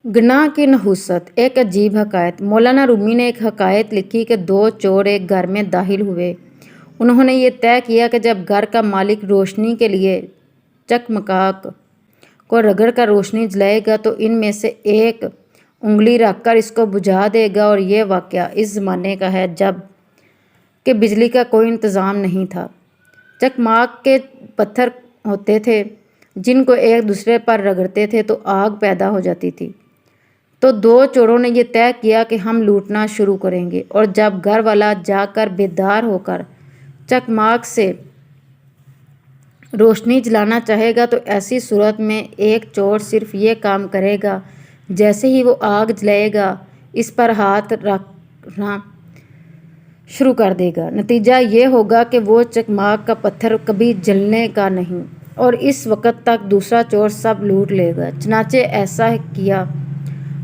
गनाह की नहुसत। एक अजीब हकायत। मौलाना रूमी ने एक हकायत लिखी कि दो चोर एक घर में दाखिल हुए। उन्होंने ये तय किया कि जब घर का मालिक रोशनी के लिए चकमकाक को रगड़ कर रोशनी जलाएगा तो इनमें से एक उंगली रखकर इसको बुझा देगा। और ये वाक़या इस ज़माने का है जब कि बिजली का कोई इंतज़ाम नहीं था। चकमाक के पत्थर होते थे जिनको एक दूसरे पर रगड़ते थे तो आग पैदा हो जाती थी। तो दो चोरों ने यह तय किया कि हम लूटना शुरू करेंगे, और जब घर वाला जाकर बेदार होकर चकमाक से रोशनी जलाना चाहेगा तो ऐसी सूरत में एक चोर सिर्फ ये काम करेगा, जैसे ही वो आग जलाएगा इस पर हाथ रखना शुरू कर देगा। नतीजा ये होगा कि वो चकमाक का पत्थर कभी जलने का नहीं, और इस वक्त तक दूसरा चोर सब लूट लेगा। चनाचे ऐसा किया,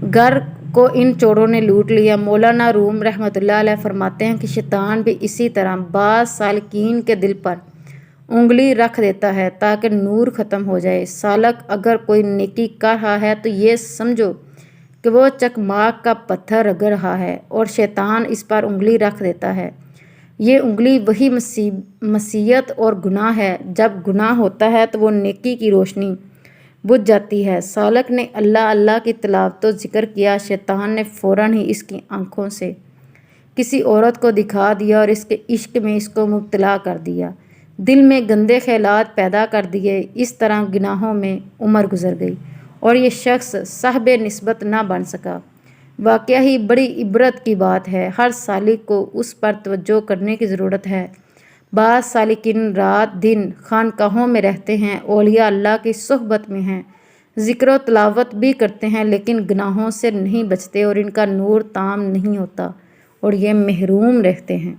घर को इन चोरों ने लूट लिया। मौलाना रूम रहमतुल्लाह अलैह फरमाते हैं कि शैतान भी इसी तरह बाज़ सालिकीन के दिल पर उंगली रख देता है ताकि नूर ख़त्म हो जाए। सालक अगर कोई नेकी कर रहा है तो ये समझो कि वो चकमाक का पत्थर रगड़ रहा है और शैतान इस पर उंगली रख देता है। ये उंगली वही मसीयत और गुनाह है। जब गुनाह होता है तो वो नेकी की रोशनी बुझ जाती है। सालक ने अल्लाह अल्लाह की तलावत तो जिक्र किया, शैतान ने फ़ौरन ही इसकी आँखों से किसी औरत को दिखा दिया और इसके इश्क में इसको मुब्तला कर दिया, दिल में गंदे ख्यालात पैदा कर दिए। इस तरह गुनाहों में उम्र गुजर गई और ये शख्स साहब निस्बत ना बन सका। वाक़या ही बड़ी इबरत की बात है। हर सालिक को उस पर तवज्जो करने की ज़रूरत है। बाज़ सालिकीन रात दिन खानकाहों में रहते हैं, औलिया अल्लाह की सोहबत में हैं, ज़िक्र व तिलावत भी करते हैं, लेकिन गुनाहों से नहीं बचते और इनका नूर ताम नहीं होता और ये महरूम रहते हैं।